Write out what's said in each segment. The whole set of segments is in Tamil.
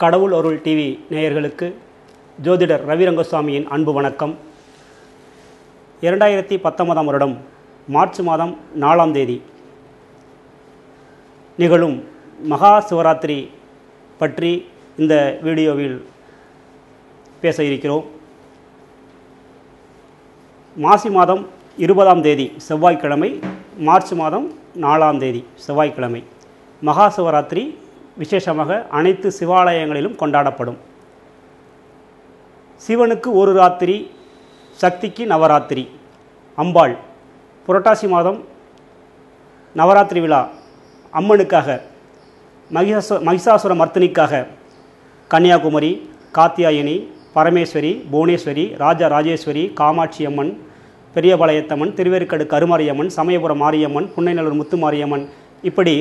கடவுள் அருள் டிவி நேயர்களுக்கு ஜோதிடர் ரவிரங்கசாமியின் அன்பு வணக்கம். 2019 வருடம் மார்ச் மாதம் 4ஆம் தேதி நிகழும் மகா சிவராத்திரி பற்றி இந்த வீடியோவில் பேச இருக்கிறோம். மாசி மாதம் 20ஆம் தேதி செவ்வாய்க்கிழமை, மார்ச் மாதம் 4ஆம் தேதி செவ்வாய்க்கிழமை மகா சிவராத்திரி விசேஷமாக அனைத்து சிவாலயங்களிலும் கொண்டாடப்படும். சிவனுக்கு ஒரு ராத்திரி, சக்திக்கு நவராத்திரி. அம்பாள் புரட்டாசி மாதம் நவராத்திரி விழா அம்மனுக்காக, மகிஷாசுர மர்த்தினிக்காக கன்னியாகுமரி, காத்தியாயினி, பரமேஸ்வரி, புவனேஸ்வரி, ராஜராஜேஸ்வரி, காமாட்சி அம்மன், பெரியபாளையத்தம்மன், திருவேற்காடு கருமாரியம்மன், சமயபுரம் மாரியம்மன், புன்னைநல்லூர் முத்துமாரியம்மன், இப்படி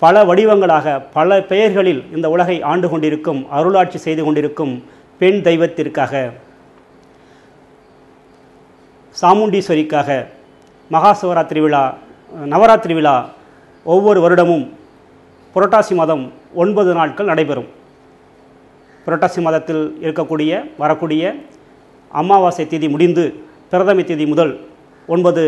பல வடிவங்களாக பல பெயர்களில் இந்த உலகை ஆண்டு கொண்டிருக்கும், அருளாட்சி செய்து கொண்டிருக்கும் பெண் தெய்வத்திற்காக, சாமுண்டீஸ்வரிக்காக மகா சிவராத்திரி விழா, நவராத்திரி விழா ஒவ்வொரு வருடமும் புரட்டாசி மாதம் 9 நாட்கள் நடைபெறும். புரட்டாசி மாதத்தில் வரக்கூடிய அமாவாசை திதி முடிந்து பிரதமை திதி முதல் 9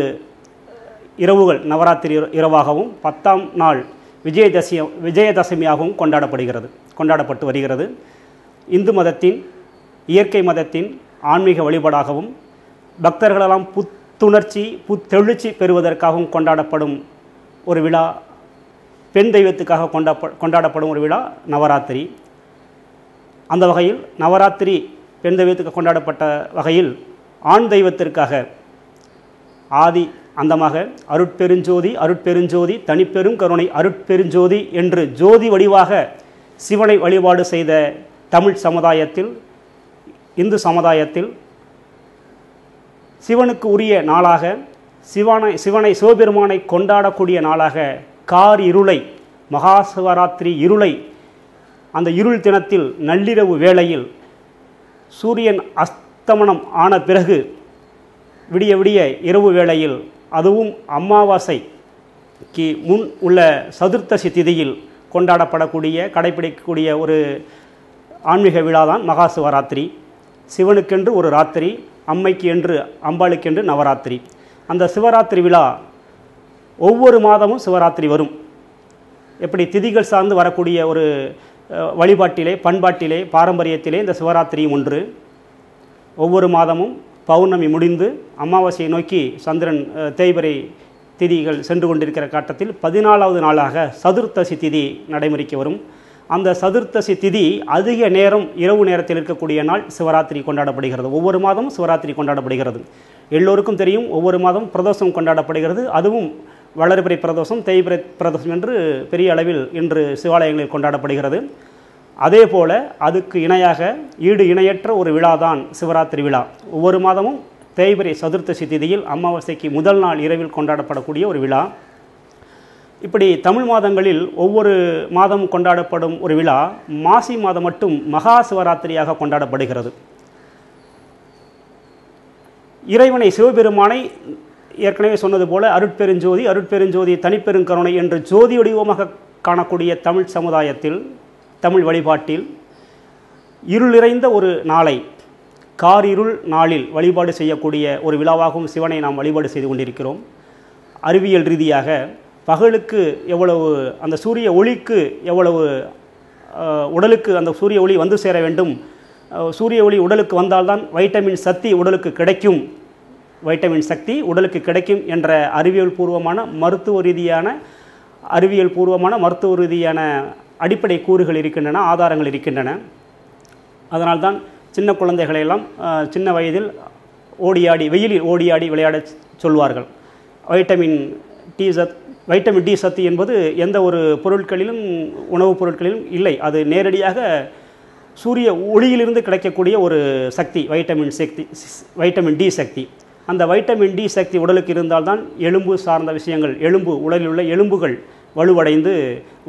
இரவுகள் நவராத்திரி இரவாகவும் 10ஆம் நாள் விஜயதசமியாகவும் கொண்டாடப்பட்டு வருகிறது. இந்து மதத்தின், இயற்கை மதத்தின் ஆன்மீக வழிபாடாகவும் பக்தர்களெல்லாம் புத்துணர்ச்சி புத்தெழுச்சி பெறுவதற்காகவும் கொண்டாடப்படும் ஒரு விழா, பெண் தெய்வத்துக்காக கொண்டாடப்படும் ஒரு விழா நவராத்திரி. அந்த வகையில் நவராத்திரி பெண் தெய்வத்துக்கு கொண்டாடப்பட்ட வகையில் ஆண் தெய்வத்திற்காக ஆதி அந்தமாக அருட்பெருஞ்சோதி அருட்பெருஞ்சோதி தனிப்பெரும் கருணை அருட்பெருஞ்சோதி என்று ஜோதி வடிவாக சிவனை வழிபாடு செய்த தமிழ் சமுதாயத்தில், இந்து சமுதாயத்தில் சிவனுக்கு உரிய நாளாக, சிவனை சிவபெருமானை கொண்டாடக்கூடிய நாளாக கார் இருளை, மகா சிவராத்திரி இருளை, அந்த இருள் தினத்தில் நள்ளிரவு வேளையில் சூரியன் அஸ்தமனம் ஆன பிறகு விடிய விடிய இரவு வேளையில், அதுவும் அமாவாசைக்கு முன் உள்ள சதுர்த்தசி திதியில் கடைபிடிக்கக்கூடிய ஒரு ஆன்மீக விழாதான் மகா சிவராத்திரி. சிவனுக்கென்று ஒரு ராத்திரி, அம்மைக்கு என்று, அம்பாளுக்கென்று நவராத்திரி. அந்த சிவராத்திரி விழா ஒவ்வொரு மாதமும் சிவராத்திரி வரும். எப்படி திதிகள் சார்ந்து வரக்கூடிய ஒரு வழிபாட்டிலே, பண்பாட்டிலே, பாரம்பரியத்திலே இந்த சிவராத்திரியும் ஒன்று. ஒவ்வொரு மாதமும் பௌர்ணமி முடிந்து அமாவாசையை நோக்கி சந்திரன் தேய்பிறை திதிகள் சென்று கொண்டிருக்கிற காட்டத்தில் 14ஆவது நாளாக சதுர்த்தசி திதி நடைமுறைக்கு வரும். அந்த சதுர்த்தசி திதி அதிக நேரம் இரவு நேரத்தில் இருக்கக்கூடிய நாள் சிவராத்திரி கொண்டாடப்படுகிறது. ஒவ்வொரு மாதமும் சிவராத்திரி கொண்டாடப்படுகிறது. எல்லோருக்கும் தெரியும், ஒவ்வொரு மாதம் பிரதோஷம் கொண்டாடப்படுகிறது. அதுவும் வளர்பிறை பிரதோஷம், தேய்பிறை பிரதோஷம் என்று பெரிய அளவில் இன்று சிவாலயங்களில் கொண்டாடப்படுகிறது. அதே போல அதுக்கு இணையாக ஈடு இணையற்ற ஒரு விழாதான் சிவராத்திரி விழா. ஒவ்வொரு மாதமும் தேய்பிறை சதுர்த்தசி திதியில் அமாவாசைக்கு முதல் நாள் இரவில் கொண்டாடப்படக்கூடிய ஒரு விழா. இப்படி தமிழ் மாதங்களில் ஒவ்வொரு மாதம் கொண்டாடப்படும் ஒரு விழா மாசி மாதம் மட்டும் மகா சிவராத்திரியாக கொண்டாடப்படுகிறது. இறைவனை, சிவபெருமானை ஏற்கனவே சொன்னது போல அருட்பெருஞ்சோதி அருட்பெருஞ்சோதி தனிப்பெருங்கருணை என்று ஜோதி வடிவமாக காணக்கூடிய தமிழ் சமுதாயத்தில், தமிழ் வழிபாட்டில் இருள் நிறைந்த ஒரு நாளை காரிருள் நாளில் வழிபாடு செய்யக்கூடிய ஒரு விழாவாகவும் சிவனை நாம் வழிபாடு செய்து கொண்டிருக்கிறோம். அறிவியல் ரீதியாக பகலுக்கு எவ்வளவு, அந்த சூரிய ஒளிக்கு எவ்வளவு உடலுக்கு அந்த சூரிய ஒளி வந்து சேர வேண்டும், சூரிய ஒளி உடலுக்கு வந்தால்தான் வைட்டமின் சக்தி உடலுக்கு கிடைக்கும், வைட்டமின் சக்தி உடலுக்கு கிடைக்கும் என்ற அறிவியல் பூர்வமான மருத்துவ ரீதியான அடிப்படை கூறுகள் இருக்கின்றன, ஆதாரங்கள் இருக்கின்றன. அதனால்தான் சின்ன குழந்தைகளையெல்லாம் சின்ன வயதில் வெயிலில் ஓடியாடி விளையாட சொல்வார்கள். வைட்டமின் டி சத்து என்பது எந்த ஒரு பொருட்களிலும், உணவுப் பொருட்களிலும் இல்லை. அது நேரடியாக சூரிய ஒளியிலிருந்து கிடைக்கக்கூடிய ஒரு சக்தி, வைட்டமின் டி சக்தி. அந்த வைட்டமின் டி சக்தி உடலுக்கு இருந்தால்தான் எலும்பு சார்ந்த விஷயங்கள், உடலில் உள்ள எலும்புகள் வலுவடைந்து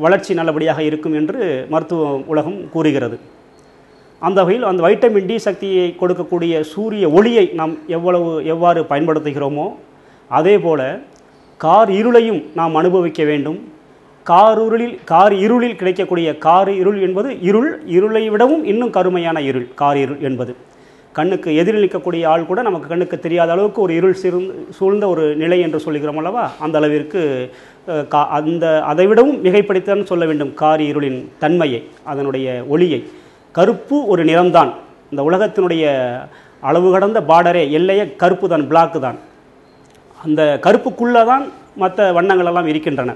வளர்ச்சி நல்லபடியாக இருக்கும் என்று மருத்துவ உலகம் கூறுகிறது. அந்த வகையில் அந்த வைட்டமின் டி சக்தியை கொடுக்கக்கூடிய சூரிய ஒளியை நாம் எவ்வாறு பயன்படுத்துகிறோமோ அதே போல கார் இருளையும் நாம் அனுபவிக்க வேண்டும். கார் இருளில் கிடைக்கக்கூடிய கார் இருள் என்பது இருளை விடவும் இன்னும் கருமையான இருள் கார் இருள் என்பது. கண்ணுக்கு எதிரில் நிற்கக்கூடிய ஆள் கூட நமக்கு கண்ணுக்கு தெரியாத அளவுக்கு ஒரு இருள் சூழ்ந்த ஒரு நிலை என்று சொல்லுகிறோம் அல்லவா, அந்த அளவிற்கு அதைவிடவும் மிகைப்படுத்தன்னு சொல்ல வேண்டும் கார் இருளின் தன்மையை, அதனுடைய ஒளியை. கருப்பு ஒரு நிறம்தான், இந்த உலகத்தினுடைய அளவு கடந்த பார்டரே எல்லையே கருப்பு தான், பிளாக்கு தான். அந்த கருப்புக்குள்ளே தான் மற்ற வண்ணங்களெல்லாம் இருக்கின்றன.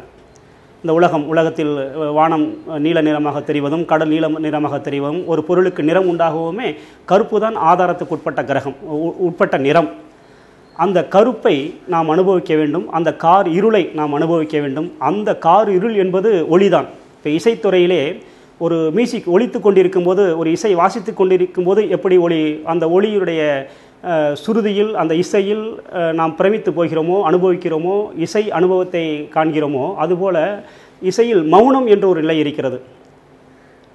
இந்த உலகத்தில் வானம் நீல நிறமாக தெரிவதும் கடல் நீல நிறமாக தெரிவதும் ஒரு பொருளுக்கு நிறம் உண்டாகவுமே கருப்பு தான் ஆதாரத்துக்கு உட்பட்ட நிறம். அந்த கருப்பை நாம் அனுபவிக்க வேண்டும், அந்த கார் இருளை நாம் அனுபவிக்க வேண்டும். அந்த கார் இருள் என்பது ஒளிதான். இப்போ இசைத்துறையிலே ஒரு மியூசிக் ஒலித்து கொண்டிருக்கும் போது, ஒரு இசை வாசித்து கொண்டிருக்கும் போது எப்படி அந்த ஒளியுடைய சுருதியில் அந்த இசையில் நாம் பிரமித்து போகிறோமோ, அனுபவிக்கிறோமோ, இசை அனுபவத்தை காண்கிறோமோ, அதுபோல் இசையில் மௌனம் என்ற ஒரு நிலை இருக்கிறது.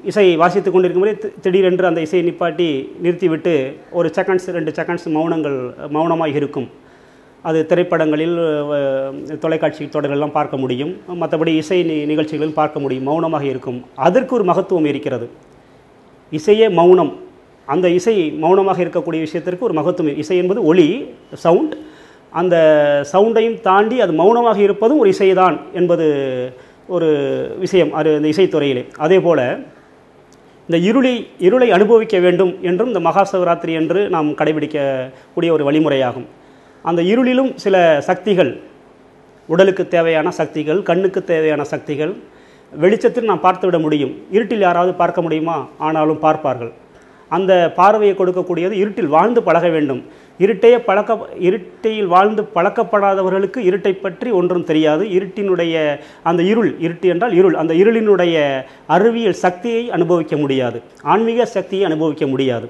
இசை வாசித்து கொண்டிருக்கும் போது திடீரென்று அந்த இசையை நிறுத்திவிட்டு ஒரு செகண்ட்ஸ் 2 செகண்ட்ஸ் மௌனமாக இருக்கும். அது திரைப்படங்களில் தொலைக்காட்சி தொடர்களெல்லாம் பார்க்க முடியும், மற்றபடி இசை நிகழ்ச்சிகளில் பார்க்க முடியும், மௌனமாக இருக்கும். அதற்கு ஒரு மகத்துவம் இருக்கிறது. இசையே மௌனம். அந்த இசை மௌனமாக இருக்கக்கூடிய விஷயத்திற்கு ஒரு மகத்துவம். இசை என்பது ஒளி, சவுண்ட். அந்த சவுண்டையும் தாண்டி அது மௌனமாக இருப்பதும் ஒரு இசைதான் என்பது ஒரு விஷயம் அது இந்த இசைத்துறையிலே. அதே போல் இந்த இருளை அனுபவிக்க வேண்டும் என்றும் இந்த மகா சிவராத்திரி என்று நாம் கடைபிடிக்கக்கூடிய ஒரு வழிமுறையாகும். அந்த இருளிலும் சில சக்திகள், உடலுக்கு தேவையான சக்திகள், கண்ணுக்கு தேவையான சக்திகள் வெளிச்சத்தில் நாம் பார்த்துவிட முடியும். இருட்டில் யாராவது பார்க்க முடியுமா? ஆனாலும் பார்ப்பார்கள். அந்த பார்வையை கொடுக்கக்கூடியது இருட்டில் வாழ்ந்து பழக வேண்டும். இருட்டில் வாழ்ந்து பழக்கப்படாதவர்களுக்கு இருட்டை பற்றி ஒன்றும் தெரியாது. இருட்டினுடைய அந்த இருட்டு என்றால் இருள், அந்த இருளினுடைய அறிவியல் சக்தியை அனுபவிக்க முடியாது, ஆன்மீக சக்தியை அனுபவிக்க முடியாது.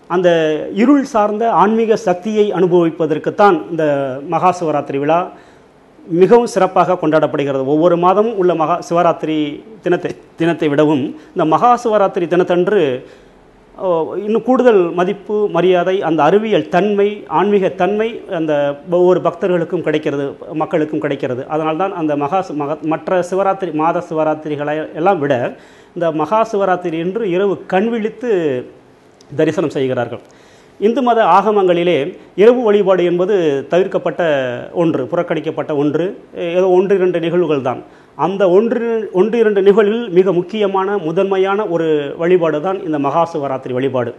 அந்த இருள் சார்ந்த ஆன்மீக சக்தியை அனுபவிப்பதற்குத்தான் இந்த மகா சிவராத்திரி விழா மிகவும் சிறப்பாக கொண்டாடப்படுகிறது. ஒவ்வொரு மாதமும் உள்ள மகா சிவராத்திரி தினத்தை விடவும் இந்த மகா சிவராத்திரி தினத்தன்று இன்னும் கூடுதல் மதிப்பு, மரியாதை, அந்த அறிவியல் தன்மை, ஆன்மீக தன்மை அந்த ஒவ்வொரு பக்தர்களுக்கும் கிடைக்கிறது, மக்களுக்கும் கிடைக்கிறது. அதனால்தான் அந்த மற்ற சிவராத்திரி மாத சிவராத்திரிகளை எல்லாம் விட இந்த மகா சிவராத்திரி என்று இரவு கண் விழித்து தரிசனம் செய்கிறார்கள். இந்து மத ஆகமங்களிலே இரவு வழிபாடு என்பது தவிர்க்கப்பட்ட ஒன்று, புறக்கணிக்கப்பட்ட ஒன்று. ஏதோ 1-2 நிகழ்வுகள் தான். அந்த 1-2 நிகழ்வில் மிக முக்கியமான முதன்மையான ஒரு வழிபாடு தான் இந்த மகா சிவராத்திரி வழிபாடு.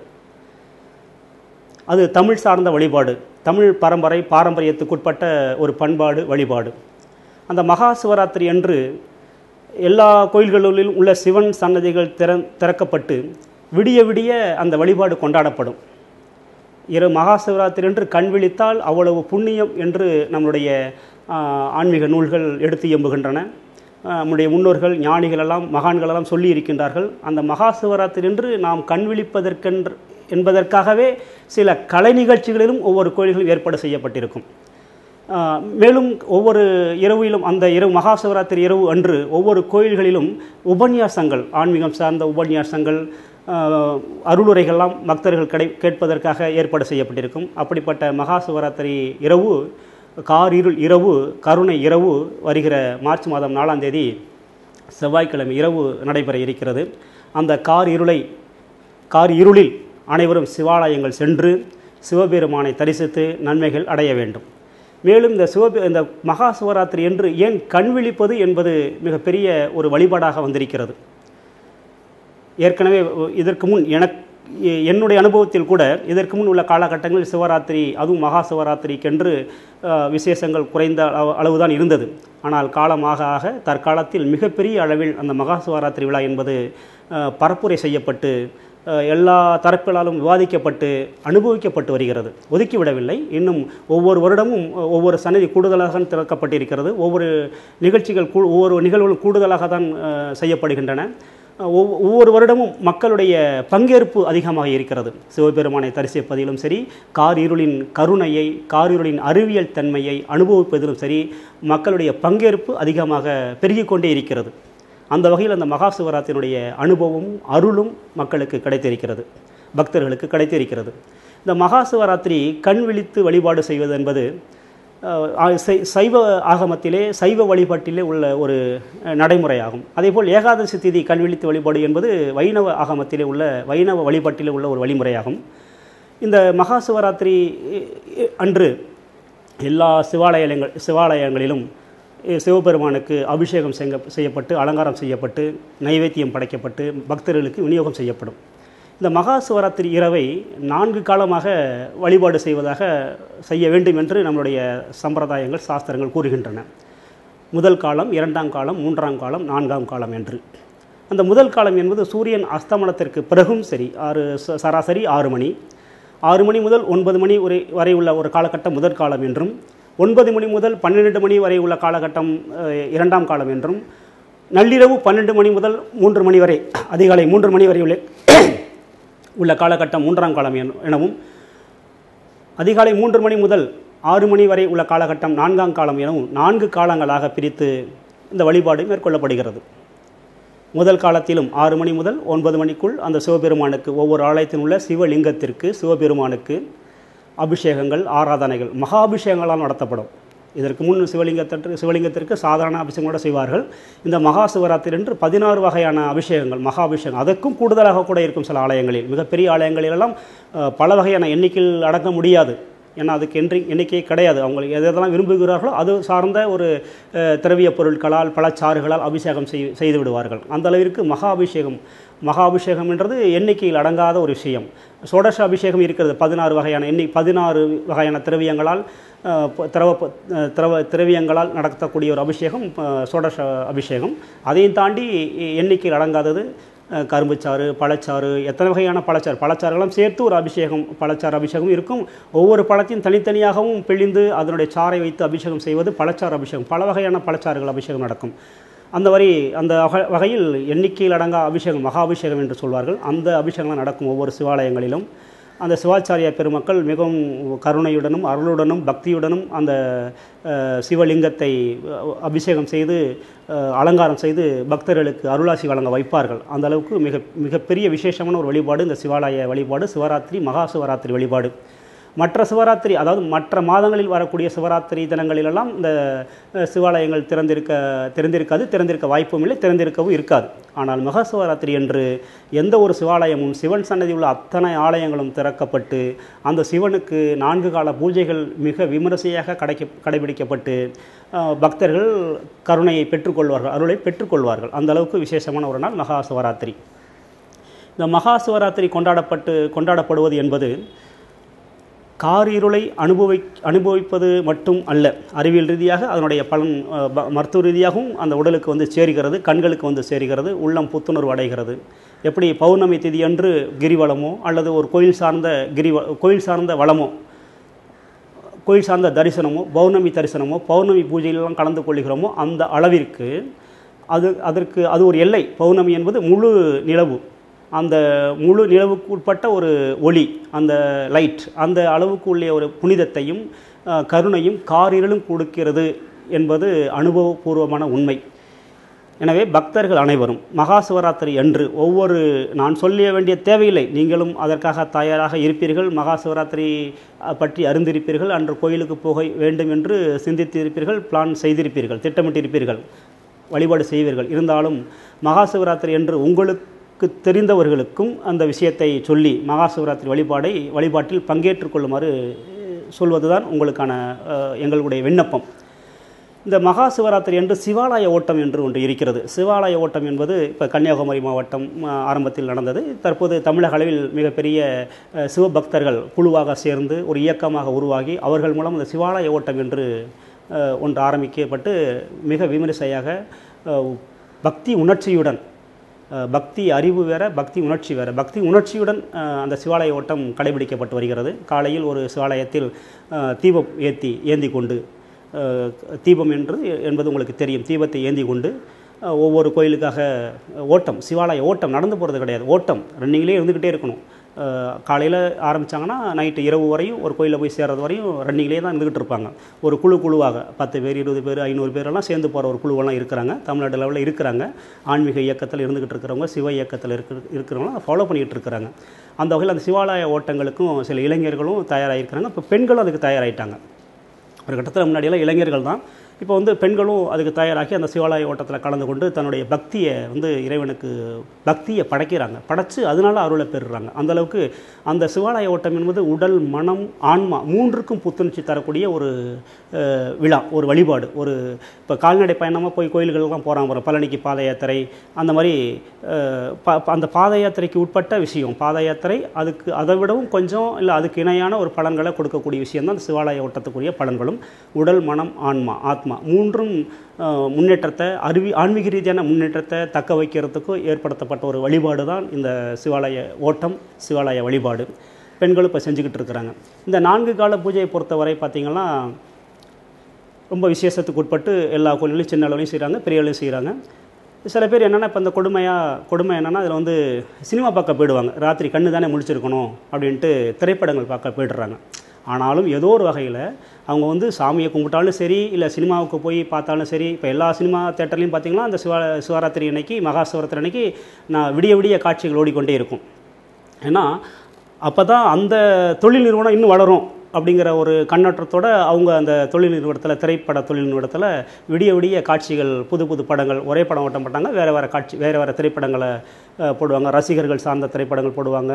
அது தமிழ் சார்ந்த வழிபாடு, தமிழ் பாரம்பரியத்துக்குட்பட்ட ஒரு பண்பாடு வழிபாடு. அந்த மகா சிவராத்திரி அன்று எல்லா கோயில்களிலும் உள்ள சிவன் சன்னதிகள் திறக்கப்பட்டு விடிய விடிய அந்த வழிபாடு கொண்டாடப்படும். மகா சிவராத்திரி என்று கண் விழித்தால் அவ்வளவு புண்ணியம் என்று நம்முடைய ஆன்மீக நூல்கள் எடுத்து எம்புகின்றன. நம்முடைய முன்னோர்கள், ஞானிகளெல்லாம், மகான்களெல்லாம் சொல்லி இருக்கின்றார்கள். அந்த மகா சிவராத்திரி என்று நாம் கண் என்பதற்காகவே சில கலை நிகழ்ச்சிகளிலும் ஒவ்வொரு கோயில்களும் ஏற்பாடு செய்யப்பட்டிருக்கும். மேலும் ஒவ்வொரு இரவிலும் அந்த மகா சிவராத்திரி இரவு அன்று ஒவ்வொரு கோயில்களிலும் உபன்யாசங்கள், ஆன்மீகம் சார்ந்த உபன்யாசங்கள், அருளுரைகள்லாம் பக்தர்கள் கேட்பதற்காக ஏற்பாடு செய்யப்பட்டிருக்கும். அப்படிப்பட்ட மகா சிவராத்திரி இரவு, கார் இருள் இரவு, கருணை இரவு வருகிற மார்ச் மாதம் 4ஆம் தேதி செவ்வாய்க்கிழமை இரவு நடைபெற இருக்கிறது. அந்த கார் இருளில் அனைவரும் சிவாலயங்கள் சென்று சிவபெருமானை தரிசித்து நன்மைகள் அடைய வேண்டும். மேலும் இந்த மகா சிவராத்திரி என்று ஏன் கண் விழிப்பது என்பது மிகப்பெரிய ஒரு வழிபாடாக வந்திருக்கிறது. ஏற்கனவே இதற்கு முன் என்னுடைய அனுபவத்தில் கூட இதற்கு முன் உள்ள காலகட்டங்களில் சிவராத்திரி, அதுவும் மகா சிவராத்திரிக்கென்று விசேஷங்கள் குறைந்த அளவுதான் இருந்தது. ஆனால் காலமாக ஆக தற்காலத்தில் மிகப்பெரிய அளவில் அந்த மகா சிவராத்திரி விழா என்பது பரப்புரை செய்யப்பட்டு எல்லா தரப்பிலாலும் விவாதிக்கப்பட்டு அனுபவிக்கப்பட்டு வருகிறது. ஒதுக்கிவிடவில்லை. இன்னும் ஒவ்வொரு வருடமும் ஒவ்வொரு சன்னதி கூடுதலாக திறக்கப்பட்டிருக்கிறது. ஒவ்வொரு நிகழ்வுகளும் கூடுதலாக தான் செய்யப்படுகின்றன. ஒவ்வொரு வருடமும் மக்களுடைய பங்கேற்பு அதிகமாக இருக்கிறது. சிவபெருமானை தரிசிப்பதிலும் சரி, கார் இருளின் கருணையை, கார் இருளின் அறிவியல் தன்மையை அனுபவிப்பதிலும் சரி, மக்களுடைய பங்கேற்பு அதிகமாக பெருகிக்கொண்டே இருக்கிறது. அந்த வகையில் அந்த மகா சிவராத்திரியினுடைய அனுபவம், அருளும் மக்களுக்கு கிடைத்திருக்கிறது, பக்தர்களுக்கு கிடைத்திருக்கிறது. இந்த மகா சிவராத்திரி கண் விழித்து வழிபாடு செய்வது என்பது சைவ ஆகமத்திலே சைவ வழிபாட்டிலே உள்ள ஒரு நடைமுறையாகும். அதேபோல் ஏகாதசி திதி கல்விழித்து வழிபாடு என்பது வைணவ ஆகமத்திலே உள்ள வைணவ வழிபாட்டிலே உள்ள ஒரு வழிமுறையாகும். இந்த மகா சிவராத்திரி அன்று எல்லா சிவாலயங்களிலும் சிவபெருமானுக்கு அபிஷேகம் செய்யப்பட்டு அலங்காரம் செய்யப்பட்டு நைவேத்தியம் படைக்கப்பட்டு பக்தர்களுக்கு விநியோகம் செய்யப்படும். இந்த மகா சிவராத்திரி இரவை 4 காலமாக வழிபாடு செய்ய வேண்டும் என்று நம்முடைய சம்பிரதாயங்கள் சாஸ்திரங்கள் கூறுகின்றன. முதல் காலம், 2ஆம் காலம், 3ஆம் காலம், 4ஆம் காலம் என்று. அந்த முதல் காலம் என்பது சூரியன் அஸ்தமனத்திற்கு பிறகும் சரி, சராசரி 6 மணி, 6 மணி முதல் 9 மணி வரை உள்ள ஒரு காலகட்டம் முதல் காலம் என்றும், 9 மணி முதல் 12 மணி வரை உள்ள காலகட்டம் 2ஆம் காலம் என்றும், நள்ளிரவு 12 மணி முதல் 3 மணி வரை, அதிகாலை 3 மணி வரை உள்ள காலகட்டம் 3ஆம் காலம் எனவும், அதிகாலை 3 மணி முதல் 6 மணி வரை உள்ள காலகட்டம் 4ஆம் காலம் எனவும் 4 காலங்களாக பிரித்து இந்த வழிபாடு மேற்கொள்ளப்படுகிறது. முதல் காலத்திலும் 6 மணி முதல் 9 மணிக்குள் அந்த சிவபெருமானுக்கு ஒவ்வொரு ஆலயத்தில் உள்ள சிவலிங்கத்திற்கு சிவபெருமானுக்கு அபிஷேகங்கள், ஆராதனைகள், மகாபிஷேகங்களால் நடத்தப்படும். இதற்கு முன் சிவலிங்கத்திற்கு சாதாரண அபிஷேகங்களோடு செய்வார்கள். இந்த மகா சிவராத்திரி என்று 16 வகையான அபிஷேகங்கள், மகாபிஷேகம், அதற்கும் கூடுதலாக கூட இருக்கும். சில ஆலயங்களில், மிகப்பெரிய ஆலயங்களிலெல்லாம் பல வகையான எண்ணிக்கையில் அடக்க முடியாது. ஏன்னா அதுக்கு எண்ணிக்கை கிடையாது. அவங்க எதெல்லாம் விரும்புகிறார்களோ அது சார்ந்த ஒரு திரவிய பொருட்களால் பழச்சாறுகளால் அபிஷேகம் செய்து விடுவார்கள். அந்த அளவிற்கு மகாபிஷேகம் என்றது எண்ணிக்கையில் அடங்காத ஒரு விஷயம். சோடச அபிஷேகம் இருக்கிறது. 16 வகையான திரவியங்களால் திரவியங்களால் நடத்தக்கூடிய ஒரு அபிஷேகம் சோடச அபிஷேகம். அதையும் தாண்டி எண்ணிக்கையில் அடங்காதது கரும்புச்சாறு, பழச்சாறு, எத்தனை வகையான பழச்சாறுகளும் சேர்த்து ஒரு பழச்சாறு அபிஷேகம் இருக்கும். ஒவ்வொரு பழத்தையும் தனித்தனியாகவும் பிழிந்து அதனுடைய சாறை வைத்து அபிஷேகம் செய்வது பழச்சாறு அபிஷேகம். பல வகையான பழச்சாறுகள் அபிஷேகம் நடக்கும். அந்த வகையில் எண்ணிக்கையில் அடங்கா அபிஷேகம், மகாபிஷேகம் என்று சொல்வார்கள். அந்த அபிஷேகங்கள் நடக்கும் ஒவ்வொரு சிவாலயங்களிலும். அந்த சிவாச்சாரிய பெருமக்கள் மிகவும் கருணையுடனும் அருளுடனும் பக்தியுடனும் அந்த சிவலிங்கத்தை அபிஷேகம் செய்து அலங்காரம் செய்து பக்தர்களுக்கு அருளாசி வழங்க வைப்பார்கள். அந்த அளவுக்கு மிகப்பெரிய விசேஷமான ஒரு வழிபாடு இந்த சிவாலய வழிபாடு, சிவராத்திரி, மகா சிவராத்திரி வழிபாடு. மற்ற சிவராத்திரி, அதாவது மற்ற மாதங்களில் வரக்கூடிய சிவராத்திரி தினங்களிலெல்லாம் இந்த சிவாலயங்கள் திறந்திருக்க வாய்ப்பும் இல்லை, திறந்திருக்கவும் இருக்காது. ஆனால் மகா சிவராத்திரி என்று எந்த ஒரு சிவாலயமும் சிவன் சன்னதி உள்ள அத்தனை ஆலயங்களும் திறக்கப்பட்டு அந்த சிவனுக்கு 4 கால பூஜைகள் மிக விமரிசையாக கடைபிடிக்கப்பட்டு பக்தர்கள் கருணையை பெற்றுக்கொள்வார்கள், அருளை பெற்றுக்கொள்வார்கள். அந்த அளவுக்கு விசேஷமான ஒரு நாள் மகா சிவராத்திரி. இந்த மகா சிவராத்திரி கொண்டாடப்படுவது என்பது காரிருளை அனுபவிப்பது மட்டும் அல்ல. அறிவியல் ரீதியாக அதனுடைய பலன் மருத்துவ ரீதியாகவும் அந்த உடலுக்கு வந்து சேருகிறது, கண்களுக்கு வந்து சேருகிறது, உள்ளம் புத்துணர்வு அடைகிறது. எப்படி பௌர்ணமி திதி அன்று கிரிவலமோ அல்லது ஒரு கோயில் சார்ந்த வளமோ, கோயில் சார்ந்த தரிசனமோ, பௌர்ணமி தரிசனமோ, பௌர்ணமி பூஜையிலெல்லாம் கலந்து கொள்கிறோமோ அந்த அளவிற்கு அது ஒரு எல்லை. பௌர்ணமி என்பது முழு நிலவு. அந்த முழு நிலவுக்கு உட்பட்ட ஒரு ஒளி, அந்த லைட், அந்த அளவுக்கு உள்ள ஒரு புனிதத்தையும் கருணையும் காரிருளும் கொடுக்கிறது என்பது அனுபவபூர்வமான உண்மை. எனவே பக்தர்கள் அனைவரும் மகா சிவராத்திரி அன்று நான் சொல்ல வேண்டிய தேவையில்லை, நீங்களும் அதற்காக தயாராக இருப்பீர்கள். மகா சிவராத்திரி பற்றி அறிந்திருப்பீர்கள், அன்று கோயிலுக்கு போக வேண்டும் என்று சிந்தித்திருப்பீர்கள், பிளான் செய்திருப்பீர்கள், திட்டமிட்டிருப்பீர்கள், வழிபாடு செய்வீர்கள். இருந்தாலும் மகா சிவராத்திரி அன்று உங்களுக்கு தெரிந்தவர்களுக்கும் அந்த விஷயத்தை சொல்லி மகா சிவராத்திரி வழிபாட்டில் பங்கேற்றுக் கொள்ளுமாறு சொல்வதுதான் எங்களுடைய விண்ணப்பம். இந்த மகா சிவராத்திரி என்று சிவாலய ஓட்டம் என்று ஒன்று இருக்கிறது. சிவாலய ஓட்டம் என்பது இப்போ கன்னியாகுமரி மாவட்டம் ஆரம்பத்தில் நடந்தது. தற்போது தமிழக அளவில் மிகப்பெரிய சிவபக்தர்கள் குழுவாக சேர்ந்து ஒரு இயக்கமாக உருவாகி அவர்கள் மூலம் இந்த சிவாலய ஓட்டம் என்று ஒன்று ஆரம்பிக்கப்பட்டு மிக விமரிசையாக பக்தி உணர்ச்சியுடன், பக்தி அறிவு வேற, பக்தி உணர்ச்சி வேறு, பக்தி உணர்ச்சியுடன் அந்த சிவாலய ஓட்டம் கடைபிடிக்கப்பட்டு வருகிறது. காலையில் ஒரு சிவாலயத்தில் தீபம் ஏந்தி கொண்டு, தீபம் என்பது உங்களுக்கு தெரியும், தீபத்தை ஏந்தி கொண்டு ஒவ்வொரு கோயிலுக்காக ஓட்டம், சிவாலய ஓட்டம், நடந்து போகிறது கிடையாது, ஓட்டம் ரன்னிங்லேயே இருந்துக்கிட்டே இருக்கணும். காலையில் ஆரம்பித்தாங்கன்னா நைட்டு இரவு வரையும் ஒரு கோயிலில் போய் சேர்றது வரையும் ரன்னிங்லேயே தான் இருந்துக்கிட்டு இருப்பாங்க. ஒரு குழுவாக 10 பேர், 20 பேர், 500 பேரெல்லாம் சேர்ந்து போகிற ஒரு குழுவெல்லாம் இருக்கிறாங்க, தமிழ்நாடு லெவலில் இருக்கிறாங்க. ஆன்மீக இயக்கத்தில் இருந்துக்கிட்டு இருக்கிறவங்க, சிவ இயக்கத்தில் இருக்கிறவங்க ஃபாலோ பண்ணிக்கிட்டு இருக்கிறாங்க. அந்த வகையில் அந்த சிவாலய ஓட்டங்களுக்கும் சில இளைஞர்களும் தயாராகிருக்கிறாங்க. இப்போ பெண்களும் அதுக்கு தயாராகிட்டாங்க. ஒரு கட்டத்தில் முன்னாடியெல்லாம் இளைஞர்கள் தான், இப்போ வந்து பெண்களும் அதுக்கு தயாராகி அந்த சிவாலய ஓட்டத்தில் கலந்து கொண்டு தன்னுடைய பக்தியை வந்து இறைவனுக்கு பக்தியை படைக்கிறாங்க, படைச்சு அதனால அருளை பெறுறாங்க. அந்தளவுக்கு அந்த சிவாலய ஓட்டம் என்பது உடல், மனம், ஆன்மா மூன்றுக்கும் புத்துணர்ச்சி தரக்கூடிய ஒரு விழா, ஒரு வழிபாடு. ஒரு இப்போ கால்நடை பயணமாக போய் கோயில்களுக்கெல்லாம் போகிறாங்க, பழனிக்கு பாத யாத்திரை, அந்த மாதிரி அந்த பாத யாத்திரைக்கு உட்பட்ட விஷயம் பாத யாத்திரை. அதுக்கு அதை விடவும் கொஞ்சம் இல்லை அதுக்கு இணையான ஒரு பலன்களை கொடுக்கக்கூடிய விஷயம் தான் அந்த சிவாலய ஓட்டத்துக்குரிய பலன்களும். உடல், மனம், ஆத்மா மூன்றும் முன்னேற்றத்தை ஆன்மீக ரீதியான முன்னேற்றத்தை தக்க வைக்கிறதுக்கு ஏற்படுத்தப்பட்ட ஒரு வழிபாடு தான் இந்த சிவாலய ஓட்டம், சிவாலய வழிபாடு. பெண்களும் இப்போ செஞ்சுக்கிட்டு இருக்கிறாங்க. இந்த 4 கால பூஜையை பொறுத்தவரை பார்த்திங்கன்னா ரொம்ப விசேஷத்துக்கு உட்பட்டு எல்லா கோயில்களையும் சின்ன அளவுலையும் செய்கிறாங்க, பெரிய அளவுலையும் செய்கிறாங்க. சில பேர் என்னென்னா இப்போ இந்த கொடுமை என்னென்னா அதில் வந்து சினிமா பார்க்க போயிடுவாங்க. ராத்திரி கண்ணு தானே முழிச்சிருக்கணும் அப்படின்ட்டு திரைப்படங்கள் பார்க்க போய்டுறாங்க. ஆனாலும் ஏதோ ஒரு வகையில் அவங்க வந்து சாமியை கும்பிட்டாலும் சரி, இல்லை சினிமாவுக்கு போய் பார்த்தாலும் சரி, இப்போ எல்லா சினிமா தேட்டர்லையும் பார்த்திங்கன்னா அந்த சிவராத்திரி அன்னைக்கு, மகா சிவராத்திரி அன்னைக்கு விடிய விடிய காட்சிகள் ஓடிக்கொண்டே இருக்கும். ஏன்னா அப்போ தான் அந்த தொழில் நிறுவனம் இன்னும் வளரும் அப்படிங்கிற ஒரு கண்ணோட்டத்தோடு அவங்க அந்த தொழில் நிறுவனத்தில், திரைப்பட தொழில் நிறுவனத்தில் விடிய விடிய காட்சிகள், புது புது படங்கள், ஒரே படம் ஓட்ட மாட்டாங்க, வேறு திரைப்படங்களை போடுவாங்க. ரசிகர்கள் சார்ந்த திரைப்படங்கள் போடுவாங்க,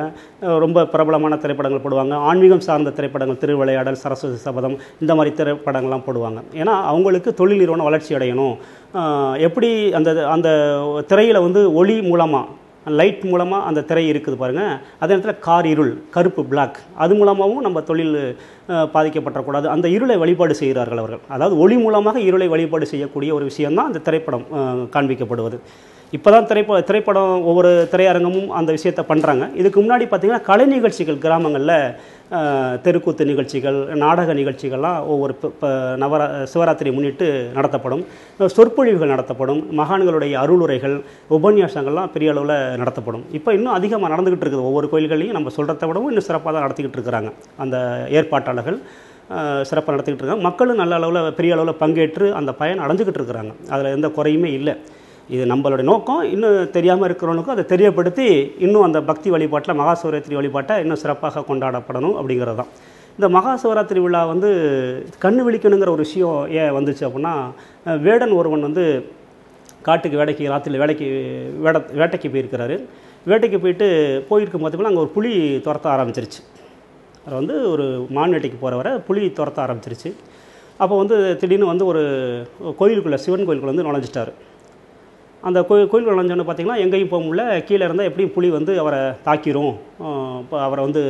ரொம்ப பிரபலமான திரைப்படங்கள் போடுவாங்க, ஆன்மீகம் சார்ந்த திரைப்படங்கள், திருவிளையாடல், சரஸ்வதி சபதம், இந்த மாதிரி திரைப்படங்கள்லாம் போடுவாங்க. ஏன்னா அவங்களுக்கு தொழில் நிறுவனம் வளர்ச்சி அடையணும். எப்படி அந்த திரையில் வந்து ஒளி மூலமாக, லைட் மூலமாக அந்த திரை இருக்குது பாருங்கள், அதே நேரத்தில் கார் இருள், கருப்பு பிளாக், அது மூலமாகவும் நம்ம தொழில் பாதிக்கப்படக்கூடாது. அந்த இருளை வழிபாடு செய்கிறார்கள் அவர்கள். அதாவது ஒளி மூலமாக இருளை வழிபாடு செய்யக்கூடிய ஒரு விஷயம்தான் அந்த திரைப்படம் காண்பிக்கப்படுவது. இப்போ தான் திரைப்படம் ஒவ்வொரு திரையரங்கமும் அந்த விஷயத்தை பண்ணுறாங்க. இதுக்கு முன்னாடி பார்த்திங்கன்னா கலை நிகழ்ச்சிகள், கிராமங்களில் தெருக்கூத்து நிகழ்ச்சிகள், நாடக நிகழ்ச்சிகள்லாம் ஒவ்வொரு சிவராத்திரி முன்னிட்டு நடத்தப்படும். சொற்பொழிவுகள் நடத்தப்படும், மகான்களுடைய அருளுரைகள், உபன்யாசங்கள்லாம் பெரிய அளவில் நடத்தப்படும். இப்போ இன்னும் அதிகமாக நடந்துக்கிட்டு இருக்குது. ஒவ்வொரு கோயில்களையும் நம்ம சொல்கிறத விடவும் இன்னும் சிறப்பாக தான் நடத்திக்கிட்டு இருக்கிறாங்க அந்த ஏற்பாட்டாளர்கள். சிறப்பாக நடத்திக்கிட்டு இருக்காங்க. மக்களும் நல்ல அளவில் பெரிய அளவில் பங்கேற்று அந்த பயன் அடைஞ்சிக்கிட்டு இருக்கிறாங்க. அதில் எந்த குறையுமே இல்லை. இது நம்மளுடைய நோக்கம். இன்னும் தெரியாமல் இருக்கிறவனுக்கும் அதை தெரியப்படுத்தி இன்னும் அந்த பக்தி வழிபாட்டில், மகா சிவராத்திரி வழிபாட்டை இன்னும் சிறப்பாக கொண்டாடப்படணும் அப்படிங்கிறது தான். இந்த மகா சிவராத்திரி விழா வந்து கண்ணு விழிக்கணுங்கிற ஒரு விஷயம் ஏன் வந்துச்சு அப்படின்னா, வேடன் ஒருவன் வந்து காட்டுக்கு ராத்திரியில் வேட்டைக்கு போயிருக்கிறாரு. வேட்டைக்கு போயிருக்கும் பார்த்தீங்கன்னா அங்கே ஒரு புலி துரத்த ஆரம்பிச்சிருச்சு. அதில் வந்து ஒரு மான் வேட்டைக்கு போகிறவரை புலி துரத்த ஆரம்பிச்சிருச்சு. அப்போ வந்து திடீர்னு வந்து ஒரு கோயிலுக்குள்ளே, சிவன் கோயிலுக்குள்ளே வந்து நுழைஞ்சிட்டார். அந்த கோயிலுக்குள்ள நுழைஞ்சோன்னு பார்த்திங்கன்னா எங்கேயும் போக முடியல. கீழே இருந்தால் எப்படியும் புலி வந்து அவரை தாக்கிரும், இப்போ அவரை வந்து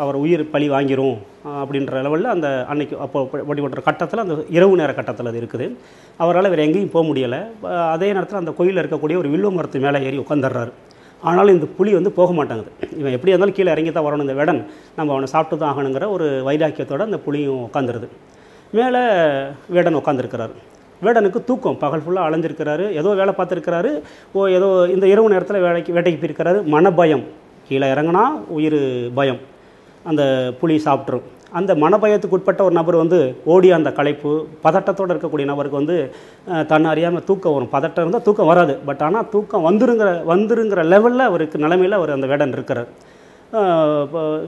அவர் உயிர் பழி வாங்கிரும் அப்படின்ற லெவலில் அந்த அன்னைக்கு அப்போ வழிபடுற கட்டத்தில், அந்த இரவு நேர கட்டத்தில் அது இருக்குது. அவரால் வேறு எங்கேயும் போக முடியலை. அதே நேரத்தில் அந்த கோயிலில் இருக்கக்கூடிய ஒரு வில்வ மரத்து மேலே ஏறி உட்காந்துடுறாரு. ஆனாலும் இந்த புலி வந்து போக மாட்டாங்குது. இவன் எப்படி இருந்தாலும் கீழே இறங்கி தான் வரணும், இந்த வேடன் நம்ம அவனை சாப்பிட்டு தான் ஆகணுங்கிற ஒரு வைராக்கியத்தோடு அந்த புலியும் உட்காந்துருது. மேலே வேடன் உட்காந்துருக்கிறார். வேடனுக்கு தூக்கம், பகல் ஃபுல்லாக அலைஞ்சிருக்கிறாரு, ஏதோ வேலை பார்த்துருக்கிறாரு. ஏதோ இந்த இரவு நேரத்தில் வேட்டைக்கு போயிருக்கிறாரு. மனபயம், கீழே இறங்கினா உயிர் பயம், அந்த புலி சாப்பிட்ரும். அந்த மனபயத்துக்கு உட்பட்ட ஒரு நபர் வந்து ஓடி, அந்த களைப்பு பதட்டத்தோடு இருக்கக்கூடிய நபருக்கு வந்து தன்னை அறியாமல் தூக்கம் வரும். பதட்டம் இருந்தால் தூக்கம் வராது, பட் ஆனால் தூக்கம் வந்துருங்கிற லெவலில் அவருக்கு நிலைமையில் அவர் அந்த வேடன் இருக்கிறார்.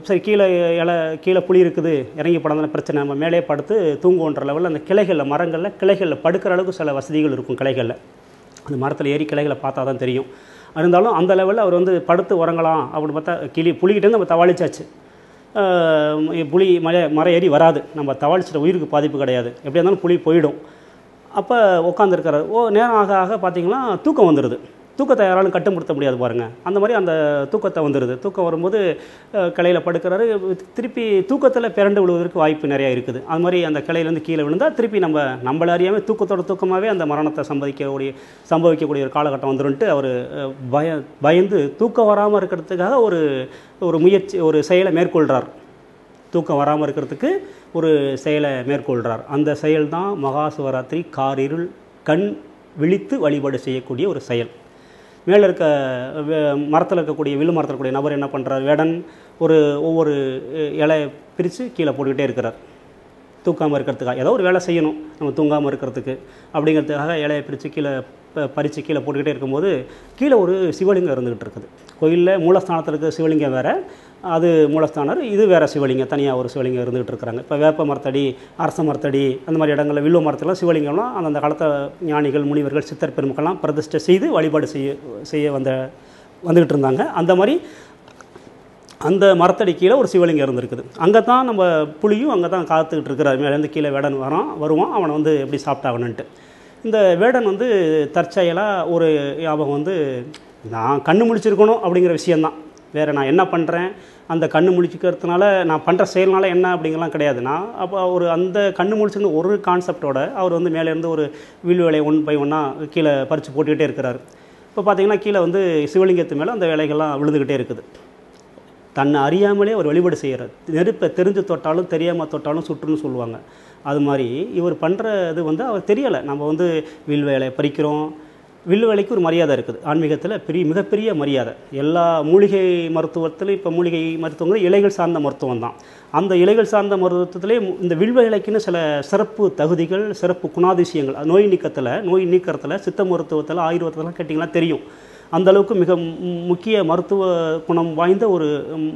சரி, கீழே புலி இருக்குது, இறங்கி படந்தான பிரச்சனை, நம்ம மேலே படுத்து தூங்குன்ற லெவலில் அந்த மரங்களில் கிளைகளில் படுக்கிற அளவுக்கு சில வசதிகள் இருக்கும். கிளைகளில் அந்த மரத்தில் ஏறி கிளைகளை பார்த்தா தான் தெரியும். இருந்தாலும் அந்த லெவலில் அவர் வந்து படுத்து உறங்கலாம் அப்படின்னு பார்த்தா புலிகிட்டேருந்து நம்ம தவாளிச்சாச்சு. புலி மரம் ஏறி வராது, நம்ம தவாளிச்சிட்ட உயிருக்கு பாதிப்பு கிடையாது, எப்படி இருந்தாலும் புலி போயிடும். அப்போ உட்காந்துருக்கிறார். நேரம் ஆக ஆக பார்த்திங்கன்னா தூக்கம் வந்துடுது. தூக்கத்தை யாராலும் கட்டுப்படுத்த முடியாது பாருங்கள். அந்த மாதிரி அந்த தூக்கத்தை வந்துடுது. தூக்கம் வரும்போது கிளையில் படுக்கிறாரு. திருப்பி தூக்கத்தில் பிறண்டு விழுவதற்கு வாய்ப்பு நிறையா இருக்குது. அது மாதிரி அந்த கிளையிலேருந்து கீழே விழுந்தால் திருப்பி நம்மள அறியாமல் தூக்கமாகவே அந்த மரணத்தை சம்பவிக்கக்கூடிய ஒரு காலகட்டம் வந்துருன்ட்டு அவர் பயந்து தூக்கம் வராமல் இருக்கிறதுக்காக ஒரு முயற்சி, ஒரு செயலை மேற்கொள்கிறார். தூக்கம் வராமல் இருக்கிறதுக்கு ஒரு செயலை மேற்கொள்கிறார். அந்த செயல் தான் மகா சிவராத்திரி காரிருள் கண் விழித்து வழிபாடு செய்யக்கூடிய ஒரு செயல். மேலே இருக்க மரத்தில் இருக்கக்கூடிய வில்லு மரத்தில் இருக்கக்கூடிய நபர் என்ன பண்ணுறார், வேடன் ஒவ்வொரு இலையை பிரித்து கீழே போட்டுக்கிட்டே இருக்கிறார். தூக்காமல் இருக்கிறதுக்காக ஏதோ ஒரு வேலை செய்யணும் நம்ம தூங்காமல் இருக்கிறதுக்கு அப்படிங்கிறதுக்காக இலையை பிரித்து கீழே பறித்து கீழே போட்டுக்கிட்டே இருக்கும்போது கீழே ஒரு சிவலிங்கம் இருந்துகிட்டு இருக்குது. கோயிலில் மூலஸ்தானத்தில் இருக்கிற சிவலிங்கம் வேறு, அது மூலஸ்தானர், இது வேறு சிவலிங்கம், தனியாக ஒரு சிவலிங்கம் இருந்துகிட்டு இருக்கிறாங்க. இப்போ வேப்ப மரத்தடி, அரச மரத்தடி, அந்த மாதிரி இடங்களில் வில்வ மரத்துலாம் சிவலிங்கம்லாம் அந்த காலத்தில் ஞானிகள், முனிவர்கள், சித்தர் பெருமக்கள்லாம் பிரதிஷ்டை செய்து வழிபாடு செய்ய வந்துக்கிட்டு இருந்தாங்க. அந்த மாதிரி அந்த மரத்தடி கீழே ஒரு சிவலிங்கம் இருந்திருக்குது. அங்கே தான் நம்ம புலியும் அங்கே தான் காத்துக்கிட்டு இருக்கிறார். மேலேருந்து கீழே வேடன் வருவான், அவனை வந்து எப்படி சாப்பிட்டாகணுன்ட்டு. இந்த வேடன் வந்து தற்செயலாக ஒரு ஞாபகம் வந்து, நான் கண்ணு முழிச்சிருக்கணும் அப்படிங்கிற விஷயந்தான். வேறு நான் என்ன பண்ணுறேன், அந்த கண்ணு முழிச்சிக்கிறதுனால நான் பண்ணுற செயல்னால என்ன அப்படிங்கலாம் கிடையாது. நான் அப்போ ஒரு அந்த கண்ணு முழிச்சிருந்து ஒரு கான்செப்டோட அவர் வந்து மேலேருந்து ஒரு வில் வேலையை ஒன் பை ஒன்னாக கீழே பறித்து போட்டுக்கிட்டே இருக்கிறார். இப்போ பார்த்திங்கன்னா கீழே வந்து சிவலிங்கத்து மேலே அந்த வேலைகள்லாம் விழுந்துக்கிட்டே இருக்குது. தன்னை அறியாமலே ஒரு வழிபாடு செய்கிறார். நெருப்பை தெரிஞ்சு தொட்டாலும் தெரியாமல் தொட்டாலும் சுற்றுன்னு சொல்லுவாங்க. அது மாதிரி இவர் பண்ணுறது வந்து அவர் தெரியலை. நம்ம வந்து வில் வேலையை பறிக்கிறோம். வில் வேலைக்கு ஒரு மரியாதை இருக்குது ஆன்மீகத்தில், மிகப்பெரிய மரியாதை. எல்லா மூலிகை மருத்துவத்திலும் இப்போ மூலிகை மருத்துவங்கள் இலைகள் சார்ந்த மருத்துவம் தான். அந்த இலைகள் சார்ந்த மருத்துவத்திலே இந்த வில்வ இலைக்குன்னு சில சிறப்பு தகுதிகள், சிறப்பு குணாதிசயங்கள், நோய் நீக்கத்தில் சித்த மருத்துவத்தில் ஆயுர்வேதத்தெல்லாம் கேட்டிங்கன்னா தெரியும். அந்தளவுக்கு மிக முக்கிய மருத்துவ குணம் வாய்ந்த ஒரு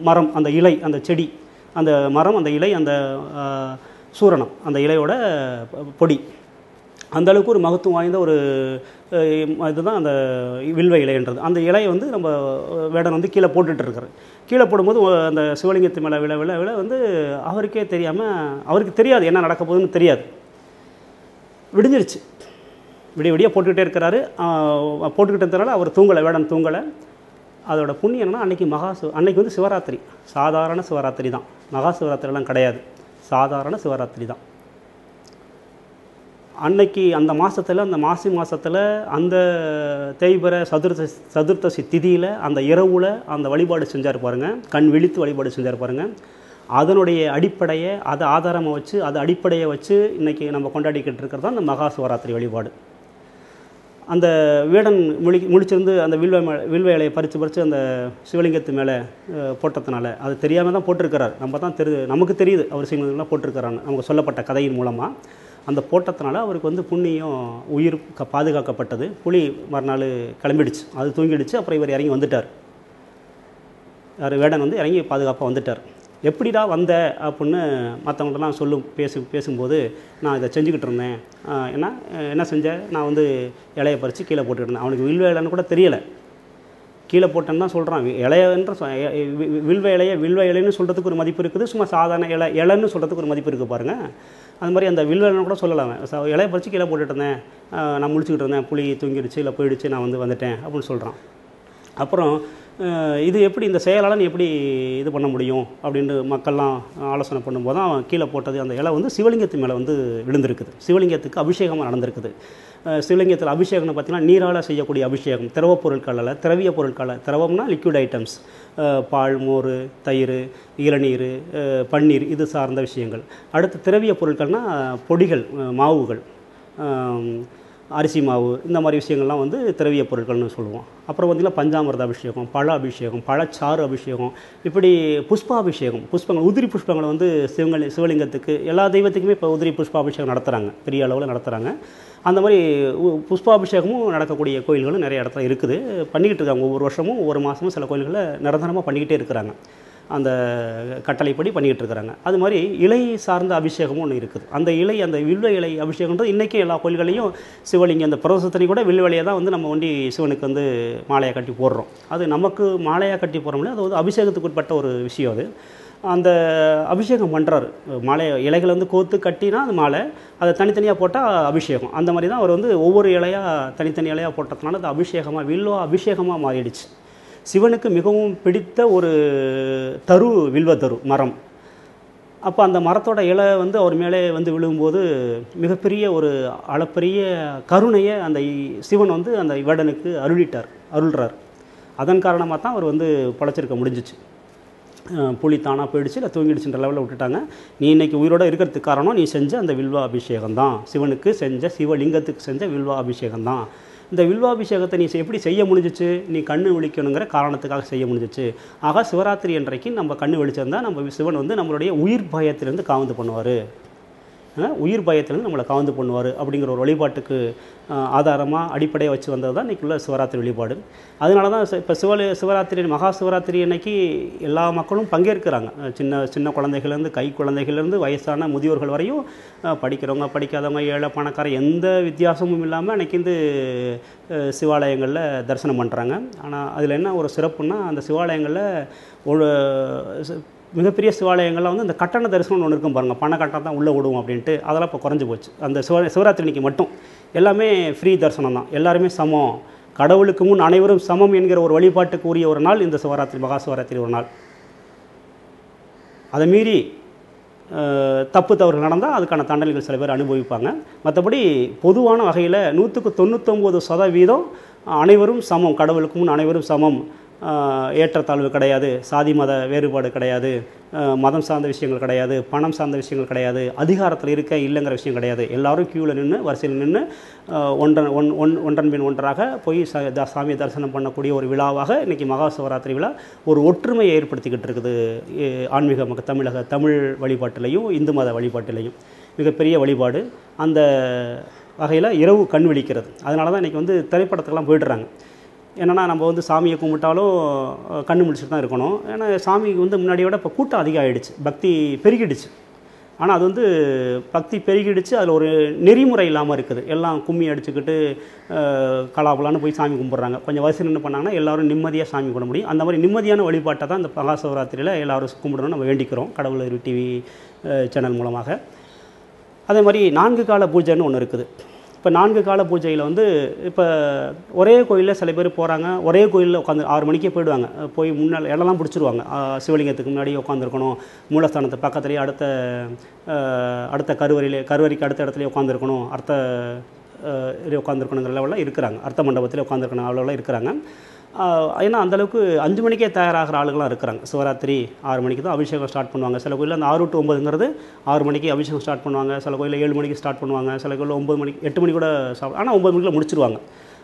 மரம் அந்த இலை, அந்த செடி, அந்த மரம், அந்த இலை, அந்த சூரணம், அந்த இலையோட பொடி, அந்தளவுக்கு ஒரு மகத்துவம் வாய்ந்த ஒரு இதுதான் அந்த வில்வ இலைன்றது. அந்த இலையை வந்து நம்ம வேடன் வந்து கீழே போட்டுட்ருக்காரு. கீழே போடும்போது அந்த சிவலிங்கத்து மேலே விழ வந்து அவருக்கே தெரியாமல், அவருக்கு தெரியாது என்ன நடக்க போகுதுன்னு தெரியாது. விடிஞ்சிருச்சு. விடிய போட்டுக்கிட்டே இருக்கிறாரு. போட்டுக்கிட்டதுனால அவர் தூங்கலை, வேடன் தூங்கலை. அதோட புண்ணியம் என்னென்னா, அன்னைக்கு வந்து சிவராத்திரி, சாதாரண சிவராத்திரி தான், மகா சிவராத்திரிலாம் கிடையாது, சாதாரண சிவராத்திரி தான். அன்னைக்கு அந்த மாதத்தில், அந்த மாசி மாதத்தில், அந்த தேய்பிறை சதுர்த்தசி திதியில், அந்த இரவில் அந்த வழிபாடு செஞ்சார் பாருங்கள், கண் விழித்து வழிபாடு செஞ்சார் பாருங்கள். அதனுடைய அடிப்படையை, அதை ஆதாரமாக வச்சு, அதை அடிப்படையை வச்சு இன்றைக்கி நம்ம கொண்டாடிக்கிட்டு இருக்கிறது தான் அந்த மகா சிவராத்திரி வழிபாடு. அந்த வேடன் முழிச்சிருந்து அந்த வில்வ இலையை பறித்து அந்த சிவலிங்கத்து மேலே போட்டதுனால, அது தெரியாமல் தான் போட்டிருக்கிறார். நமக்கு தெரியுது அவர் சிவலிங்கம்லாம் போட்டிருக்கிறான்னு நமக்கு சொல்லப்பட்ட கதையின் மூலமாக. அந்த போட்டதுனால அவருக்கு வந்து புண்ணியம், உயிர் பாதுகாக்கப்பட்டது. புலி மறுநாள் கிளம்பிடுச்சு, அது தூங்கிடுச்சு. அப்புறம் இவர் இறங்கி வந்துட்டார். வேடன் வந்து இறங்கி பாதுகாப்பாக வந்துட்டார். எப்படிடா வந்த அப்படின்னு மற்றவங்கள்டலாம் பேசும்போது, நான் இதை செஞ்சுக்கிட்டு இருந்தேன். என்ன செஞ்சேன், நான் வந்து இலையை பறித்து கீழே போட்டுக்கிட்டு இருந்தேன். அவனுக்கு வில்வ இலைன்னு கூட தெரியலை. கீழே போட்டேன்னு தான் சொல்கிறான். வில்வ இலைன்னு சொல்கிறதுக்கு ஒரு மதிப்பு இருக்குது, சும்மா சாதாரண இலைன்னு சொல்கிறதுக்கு ஒரு மதிப்பு இருக்குது பாருங்கள். அது மாதிரி அந்த வில்வ இலைன்னு கூட சொல்லலாம். இலையை பறித்து கீழே போட்டுட்டு இருந்தேன், நான் முழிச்சுக்கிட்டு இருந்தேன், புளி தூங்கிடுச்சு, இல்லை போயிடுச்சு, நான் வந்து வந்துட்டேன் அப்படின்னு சொல்கிறான். அப்புறம் இது எப்படி, இந்த செயலால் நீ எப்படி இது பண்ண முடியும் அப்படின்ட்டு மக்கள்லாம் ஆலோசனை பண்ணும்போது தான் அவன் கீழே போட்டது அந்த இலை வந்து சிவலிங்கத்து மேலே வந்து விழுந்திருக்குது. சிவலிங்கத்துக்கு அபிஷேகமாக நடந்திருக்குது. சிவலிங்கத்தில் அபிஷேகம்னு பார்த்திங்கன்னா நீரால் செய்யக்கூடிய அபிஷேகம், திரவ பொருட்களில், திரவிய பொருட்களில், திரவம்னா லிக்விட் ஐட்டம்ஸ், பால், மோர், தயிர், இளநீர், பன்னீர், இது சார்ந்த விஷயங்கள். அடுத்து திரவிய பொருட்கள்னால் பொடிகள், மாவுகள், அரிசி மாவு, இந்த மாதிரி விஷயங்கள்லாம் வந்து திரவிய பொருட்கள்னு சொல்லுவோம். அப்புறம் பார்த்திங்கன்னா பஞ்சாமிர்த அபிஷேகம், பழ அபிஷேகம், பழச்சாறு அபிஷேகம், இப்படி புஷ்பாபிஷேகம், புஷ்பங்கள், உதிரி புஷ்பங்களை வந்து சிவலிங்கத்துக்கு, எல்லா தெய்வத்துக்குமே இப்போ உதிரி புஷ்பாபிஷேகம் நடத்துகிறாங்க, பெரிய அளவில் நடத்துகிறாங்க. அந்த மாதிரி புஷ்பாபிஷேகமும் நடக்கக்கூடிய கோயில்களும் நிறைய இடத்துல இருக்குது, பண்ணிக்கிட்டு இருக்காங்க. ஒவ்வொரு வருஷமும் ஒவ்வொரு மாதமும் சில கோயில்களில் நிரந்தரமாக பண்ணிக்கிட்டே இருக்கிறாங்க. அந்த கட்டளைப்படி பண்ணிக்கிட்டு இருக்கிறாங்க. அது மாதிரி இலை சார்ந்த அபிஷேகமும் ஒன்று இருக்குது. அந்த வில்வ இலை அபிஷேகம்ன்றது இன்றைக்கும் எல்லா கோயில்களையும் சிவலிங்கம், அந்த பிரதோஷத்தினை கூட வில்வ இலையை தான் வந்து நம்ம ஒண்டி சிவனுக்கு வந்து மாலையாக கட்டி போடுறோம். அது நமக்கு மாலையாக கட்டி போடுறோம்ல, அது வந்து அபிஷேகத்துக்கு உட்பட்ட ஒரு விஷயம். அது அந்த அபிஷேகம் பண்ணுறாரு. இலைகளை வந்து கோத்து கட்டினா அது மாலை, அதை தனித்தனியாக போட்டால் அபிஷேகம். அந்த மாதிரி தான் அவர் வந்து ஒவ்வொரு இலையாக தனித்தனி இலையாக போட்டதுனால அது அபிஷேகமாக, வில்வ அபிஷேகமாக மாறிடுச்சு. சிவனுக்கு மிகவும் பிடித்த ஒரு வில்வ தரு மரம். அப்போ அந்த மரத்தோட இலை வந்து அவர் மேலே வந்து விழும்போது மிகப்பெரிய ஒரு அளப்பரிய கருணையை அந்த சிவன் வந்து அந்த வேடனுக்கு அருள்றார். அதன் காரணமாக தான் அவர் வந்து படைச்சிருக்க முடிஞ்சிச்சு. புலி தானாக போயிடுச்சு, இல்லை தூங்கிடுச்சுன்ற லெவலில் விட்டுட்டாங்க. நீ இன்றைக்கி உயிரோடு இருக்கிறதுக்கு காரணம் நீ செஞ்ச அந்த வில்வ அபிஷேகம் தான், சிவனுக்கு செஞ்ச, சிவலிங்கத்துக்கு செஞ்ச வில்வ அபிஷேகம் தான். இந்த வில்வாபிஷேகத்தை நீ எப்படி செய்ய முடிஞ்சிச்சு, நீ கண்ணு விழிக்கணுங்கிற காரணத்துக்காக செய்ய முடிஞ்சிச்சு. ஆக சிவராத்திரி அன்றைக்கு நம்ம கண்ணு விழிச்சிருந்தால் நம்ம சிவன் வந்து நம்மளுடைய உயிர் பயத்திலேருந்து காவந்து பண்ணுவார். உயிர் பயத்திலிருந்து நம்மளை காந்து பண்ணுவார் அப்படிங்கிற ஒரு வழிபாட்டுக்கு ஆதாரமாக அடிப்படையாக வச்சு வந்தது தான் இன்றைக்குள்ள சிவராத்திரி வழிபாடு. அதனால தான் இப்போ சிவராத்திரி மகா சிவராத்திரி அன்னைக்கு எல்லா மக்களும் பங்கேற்கிறாங்க. சின்ன சின்ன குழந்தைகள்லேருந்து கை குழந்தைகள்லேருந்து வயசான முதியோர்கள் வரையும் படிக்கிறவங்க படிக்காதவங்க ஏழை பணக்கார எந்த வித்தியாசமும் இல்லாமல் அன்றைக்கி வந்து சிவாலயங்களில் தரிசனம் பண்ணுறாங்க. ஆனால் அதில் என்ன ஒரு சிறப்புன்னா, அந்த சிவாலயங்களில் ஒரு மிகப்பெரிய சிவாலயங்கள்லாம் வந்து இந்த கட்டண தரிசனம்னு ஒன்று இருக்கும் பாருங்கள், பண கட்டணம் தான் உள்ளே விடுவோம் அப்படின்ட்டு, அதெல்லாம் இப்போ குறைஞ்சி போச்சு. அந்த சிவராத்திரி அன்னைக்கு மட்டும் எல்லாமே ஃப்ரீ தரிசனம் தான், எல்லாருமே சமம், கடவுளுக்கு முன் அனைவரும் சமம் என்கிற ஒரு வழிபாட்டுக்கு உரிய ஒரு நாள் இந்த சிவராத்திரி, மகா சிவராத்திரி ஒரு நாள். அதை மீறி தப்பு தவறுகள் நடந்தால் அதுக்கான தண்டனைகள் சில பேர் அனுபவிப்பாங்க. மற்றபடி பொதுவான வகையில் 199% அனைவரும் சமம், கடவுளுக்கு முன் அனைவரும் சமம், ஏற்றத்தாழ்வு கிடையாது, சாதி மத வேறுபாடு கிடையாது, மதம் சார்ந்த விஷயங்கள் கிடையாது, பணம் சார்ந்த விஷயங்கள் கிடையாது, அதிகாரத்தில் இருக்க இல்லைங்கிற விஷயம் கிடையாது. எல்லோரும் க்யூவில் நின்று வரிசையில் நின்று ஒன்றன் பின் ஒன்றாக போய் சாமியை தரிசனம் பண்ணக்கூடிய ஒரு விழாவாக இன்றைக்கி மகா சிவராத்திரி விழா ஒரு ஒற்றுமையை ஏற்படுத்திக்கிட்டு இருக்குது. ஆன்மீக தமிழ் வழிபாட்டிலையும் இந்து மத வழிபாட்டிலையும் மிகப்பெரிய வழிபாடு. அந்த வகையில் இரவு கண் விழிக்கிறது. அதனால தான் இன்றைக்கி வந்து திரைப்படத்துக்கெல்லாம் போய்ட்டுறாங்க. என்னென்னா நம்ம வந்து சாமியை கும்பிட்டாலும் கண்ணு முடிச்சுட்டு தான் இருக்கணும். ஏன்னா சாமிக்கு வந்து முன்னாடியை விட இப்போ கூட்டம் அதிகம் ஆகிடுச்சு, பக்தி பெருகிடுச்சு. ஆனால் அது வந்து பக்தி பெருகிடுச்சு, அதில் ஒரு நெறிமுறை இல்லாமல் இருக்குது. எல்லாம் கும்மி அடிச்சுக்கிட்டு கலாபலான்னு போய் சாமி கும்பிட்றாங்க. கொஞ்சம் வயசு நின்று பண்ணாங்கன்னா எல்லோரும் நிம்மதியாக சாமி கும்பிட முடியும். அந்த மாதிரி நிம்மதியான வழிபாட்டை தான் இந்த மகா சிவராத்திரியில் எல்லோரும் கும்பிடணும்னு நம்ம வேண்டிக்கிறோம் கடவுள் டிவி சேனல் மூலமாக. அதே மாதிரி 4 கால பூஜைன்னு ஒன்று இருக்குது. இப்போ 4 கால பூஜையில் வந்து இப்போ ஒரே கோயிலில் சில பேர் போகிறாங்க, ஒரே கோயிலில் உட்காந்து 6 மணிக்கே போயிடுவாங்க. போய் முன்னால் இடம்லாம் பிடிச்சிருவாங்க. சிவலிங்கத்துக்கு முன்னாடியே உட்காந்துருக்கணும், மூலஸ்தானத்து பக்கத்துலேயே அடுத்த கருவறைக்கு அடுத்த இடத்துலையே உட்காந்துருக்கணும், உட்காந்துருக்கணுங்கிற லெவலில் இருக்கிறாங்க. அர்த்த மண்டபத்திலே உட்காந்துருக்கணும் அவ்வளோலாம் இருக்கிறாங்க. ஏன்னா அந்தளவுக்கு 5 மணிக்கே தயாராகிற ஆளுகளாம் இருக்கிறாங்க. சிவராத்திரி 6 மணிக்கு தான் அபிஷேகம் ஸ்டார்ட் பண்ணுவாங்க. சில கோயிலில் அந்த 6 to 9ங்கிறது 6 மணிக்கு அபிஷேகம் ஸ்டார்ட் பண்ணுவாங்க. சில கோயிலில் 7 மணிக்கு ஸ்டார்ட் பண்ணுவாங்க. சில கோயிலில் 9 மணிக்கு 8 மணி கூட ஆனால் 9 மணிக்குள்ள முடிச்சிருவாங்க.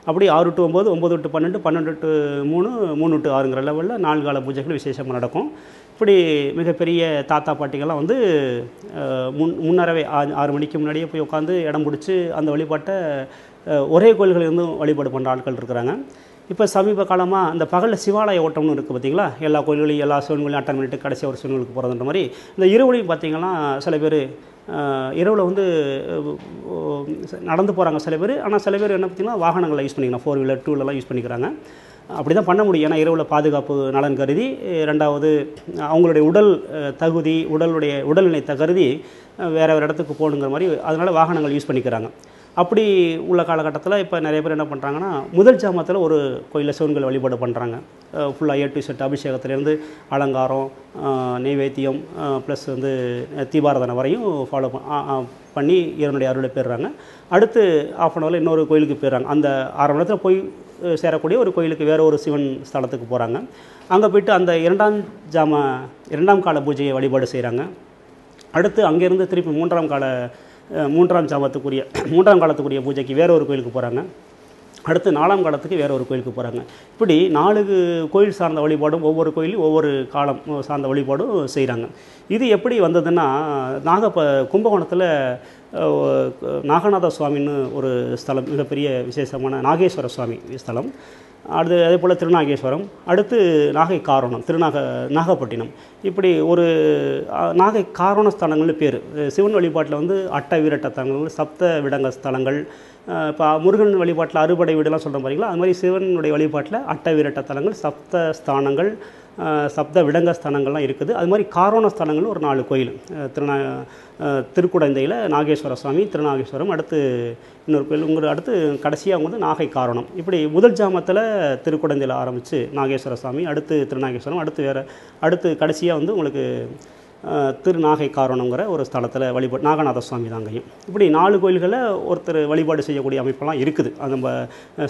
அப்படி 6 to 9, 9 to 12, 12 to 3, 3 to 6ங்கிற லெவலில் 4 கால பூஜைகள் விசேஷமாக நடக்கும். இப்படி மிகப்பெரிய தாத்தா பாட்டிகள்லாம் வந்து முன்னரவே 6 மணிக்கு முன்னாடியே போய் உட்காந்து இடம் பிடிச்சி அந்த வழிபாட்டை ஒரே கோயில்கள் இருந்தும் வழிபாடு பண்ணுற ஆட்கள் இருக்கிறாங்க. இப்போ சமீப காலமாக அந்த பகலில் சிவாலய ஓட்டம்னு இருக்குது பார்த்திங்களா, எல்லா கோயில்களையும் எல்லா சிவன்களையும் அட்டன் பண்ணிட்டு கடைசி ஒரு சிவன்களுக்கு போகிறதுன்ற மாதிரி. இந்த இரவுலையும் பார்த்திங்கன்னா சில பேர் இரவில் வந்து நடந்து போகிறாங்க சில பேர். ஆனால் சில பேர் என்ன பார்த்திங்கன்னா வாகனங்களை யூஸ் பண்ணிக்கலாம், 4 வீலர் 2 வீலர்லாம் யூஸ் பண்ணிக்கிறாங்க. அப்படி தான் பண்ண முடியும். ஏன்னா இரவில் பாதுகாப்பு நலன் கருதி, ரெண்டாவது அவங்களுடைய உடல் தகுதி உடல்நிலை கருதி வேறு இடத்துக்கு போகணுங்கிற மாதிரி அதனால் வாகனங்கள் யூஸ் பண்ணிக்கிறாங்க. அப்படி உள்ள காலகட்டத்தில் இப்போ நிறைய பேர் என்ன பண்ணுறாங்கன்னா, முதல் ஜாமத்தில் ஒரு கோயிலில் சிவன்கள் வழிபாடு பண்ணுறாங்க. ஃபுல்லாக A to Z அபிஷேகத்திலேருந்து அலங்காரம், நெய்வேத்தியம் ப்ளஸ் வந்து தீபாராதனை வரையும் ஃபாலோ பண்ணி இறைவனுடைய அருளை பெறுறாங்க. அடுத்து ½ அன் ஹவரில் இன்னொரு கோயிலுக்கு போயிடுறாங்க. அந்த 1/2 மணி நேரத்தில் போய் சேரக்கூடிய ஒரு கோயிலுக்கு வேறு ஒரு சிவன் ஸ்தலத்துக்கு போகிறாங்க. அங்கே போய்ட்டு அந்த 2ஆம் கால பூஜையை வழிபாடு செய்கிறாங்க. அடுத்து அங்கேருந்து திருப்பி 3ஆம் காலத்துக்குரிய பூஜைக்கு வேற ஒரு கோயிலுக்கு போகிறாங்க. அடுத்து 4ஆம் காலத்துக்கு வேற ஒரு கோயிலுக்கு போகிறாங்க. இப்படி 4 கோயில் சார்ந்த வழிபாடும் ஒவ்வொரு கோயிலும் ஒவ்வொரு காலம் சார்ந்த வழிபாடும் செய்கிறாங்க. இது எப்படி வந்ததுன்னா, கும்பகோணத்தில் நாகநாத சுவாமின்னு ஒரு ஸ்தலம், மிகப்பெரிய விசேஷமான நாகேஸ்வர சுவாமி ஸ்தலம். அதே போல் திருநாகேஸ்வரம், அடுத்து நாகை காரணம், நாகப்பட்டினம். இப்படி ஒரு நாகை காரண ஸ்தலங்கள்னு பேர். சிவன் வழிபாட்டில் வந்து அட்ட வீரட்ட ஸ்தலங்கள், சப்த விடங்க ஸ்தலங்கள். இப்போ முருகன் வழிபாட்டில் அறுபடை வீடுலாம் சொல்கிறோம் பாருங்களா, அது மாதிரி சிவனுடைய வழிபாட்டில் அட்ட வீரட்ட ஸ்தலங்கள், சப்த ஸ்தானங்கள், சப்த விடங்க ஸ்தானங்கள்லாம் இருக்குது. அது மாதிரி காரண ஸ்தலங்கள் ஒரு 4 கோயில். திருக்குடந்தையில் நாகேஸ்வர சுவாமி, திருநாகேஸ்வரம், அடுத்து இன்னொரு கோயில், அடுத்து கடைசியாக வந்து நாகை காரணம். இப்படி முதல் ஜாமத்தில் திருக்குடந்தையில் ஆரம்பித்து நாகேஸ்வர சுவாமி, அடுத்து திருநாகேஸ்வரம், அடுத்து கடைசியாக வந்து உங்களுக்கு திருநாகை காரணங்கிற ஒரு ஸ்தலத்தில் வழிபாடு நாகநாத சுவாமி தாங்கையும். இப்படி 4 கோயில்களில் ஒருத்தர் வழிபாடு செய்யக்கூடிய அமைப்பெல்லாம் இருக்குது. அது நம்ம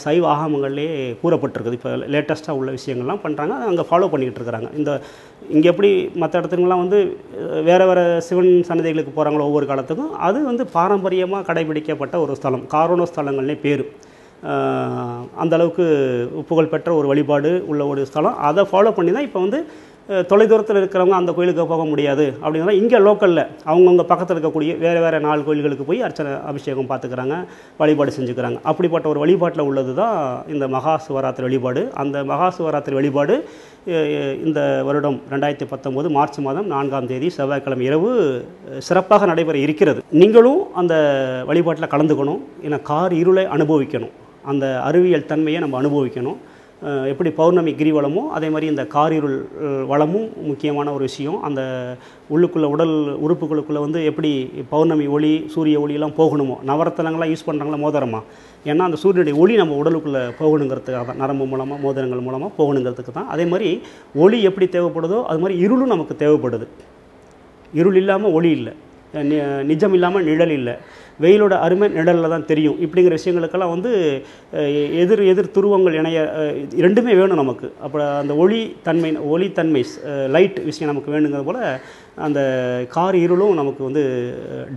சைவ ஆகமங்கள்லேயே கூறப்பட்டிருக்குது. இப்போ லேட்டஸ்ட்டாக உள்ள விஷயங்கள்லாம் பண்ணுறாங்க, அங்கே ஃபாலோ பண்ணிக்கிட்டு இருக்கிறாங்க. இங்கே எப்படி மற்ற இடத்துலலாம் வந்து வேறு சிவன் சன்னதிகளுக்கு போகிறாங்களோ ஒவ்வொரு காலத்துக்கும், அது வந்து பாரம்பரியமாக கடைபிடிக்கப்பட்ட ஒரு ஸ்தலம், காரண ஸ்தலங்கள்னே பேர். அந்தளவுக்கு புகழ்பெற்ற ஒரு வழிபாடு உள்ள ஒரு ஸ்தலம். அதை ஃபாலோ பண்ணி தான் இப்போ வந்து தொலைதூரத்தில் இருக்கிறவங்க அந்த கோயிலுக்கு போக முடியாது அப்படின்னா இங்கே லோக்கலில் அவங்கவுங்க பக்கத்தில் இருக்கக்கூடிய வேறு 4 கோயில்களுக்கு போய் அர்ச்சனை அபிஷேகம் பார்த்துக்கிறாங்க, வழிபாடு செஞ்சுக்கிறாங்க. அப்படிப்பட்ட ஒரு வழிபாட்டில் உள்ளது தான் இந்த மகா சிவராத்திரி வழிபாடு. அந்த மகா சிவராத்திரி வழிபாடு இந்த வருடம் 2019 மார்ச் மாதம் 4ஆம் தேதி செவ்வாய்க்கிழமை இரவு சிறப்பாக நடைபெற இருக்கிறது. நீங்களும் அந்த வழிபாட்டில் கலந்துக்கணும். ஏன்னா கார் இருளை அனுபவிக்கணும், அந்த அறிவியல் தன்மையை நம்ம அனுபவிக்கணும். எப்படி பௌர்ணமி கிரிவலமோ அதே மாதிரி இந்த காரிருள் வளமும் முக்கியமான ஒரு விஷயம். அந்த உள்ளுக்குள்ளே உடல் உறுப்புகளுக்குள்ளே வந்து எப்படி பௌர்ணமி ஒளி சூரிய ஒளியெல்லாம் போகணுமோ, நவரத்தனங்கள்லாம் யூஸ் பண்ணுறாங்களா மோதிரமா, ஏன்னா அந்த சூரியனுடைய ஒளி நம்ம உடலுக்குள்ளே போகணுங்கிறதுக்காக தான், நரம்பு மூலமாக மோதிரங்கள் மூலமாக போகணுங்கிறதுக்கு தான். அதே மாதிரி ஒளி எப்படி தேவைப்படுதோ அது மாதிரி இருளும் நமக்கு தேவைப்படுது. இருள் இல்லாமல் ஒளி இல்லை, நிஜம் இல்லாமல் நிழல் இல்லை, வெயிலோட அருமை நிழலில் தான் தெரியும். இப்படிங்கிற விஷயங்களுக்கெல்லாம் வந்து எதிர் துருவங்கள் இணைய ரெண்டுமே வேணும் நமக்கு. அப்போ அந்த ஒளித்தன்மை லைட் விஷயம் நமக்கு வேணுங்கிறது போல் அந்த கார் இருளும் நமக்கு வந்து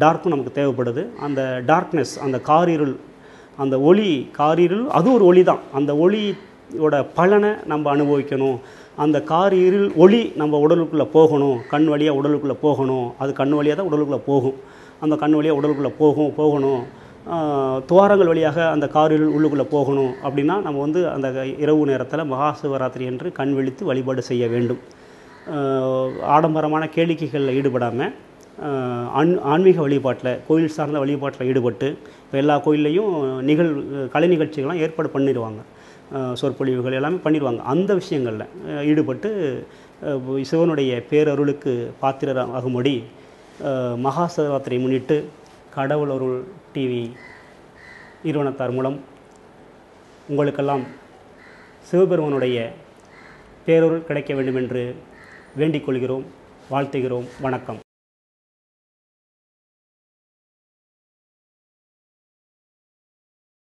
டார்க்கும் நமக்கு தேவைப்படுது. அந்த டார்க்னஸ், அந்த கார் இருள், அந்த ஒளி காரிருள் அது ஒரு ஒளி தான். அந்த ஒளியோட பலனை நம்ம அனுபவிக்கணும். அந்த கார் இருள் ஒளி நம்ம உடலுக்குள்ளே போகணும், கண் வழியாக உடலுக்குள்ளே போகணும். அது கண் வழியாக தான் உடலுக்குள்ளே போகும். அந்த கண் வழியாக உடலுக்குள்ளே போகணும். துவாரங்கள் வழியாக அந்த காரிருள் உள்ளுக்குள்ளே போகணும். அப்படின்னா நம்ம வந்து அந்த இரவு நேரத்தில் மகா சிவராத்திரி என்று கண் விழித்து வழிபாடு செய்ய வேண்டும். ஆடம்பரமான கேளிக்கைகளில் ஈடுபடாமல் ஆன்மீக வழிபாட்டில், கோயில் சார்ந்த வழிபாட்டில் ஈடுபட்டு, இப்போ எல்லா கோயில்லையும் கலை நிகழ்ச்சிகள்லாம் ஏற்பாடு பண்ணிடுவாங்க, சொற்பொழிவுகள் எல்லாமே பண்ணிடுவாங்க. அந்த விஷயங்களில் ஈடுபட்டு சிவனுடைய பேரருளுக்கு பாத்திரராகும்படி மகா சிவராத்திரியை முன்னிட்டு கடவுள் அருள் டிவி நிறுவனத்தார் மூலம் உங்களுக்கெல்லாம் சிவபெருமானுடைய பேரருள் கிடைக்க வேண்டும் என்று வேண்டிக் கொள்கிறோம், வாழ்த்துகிறோம். வணக்கம்.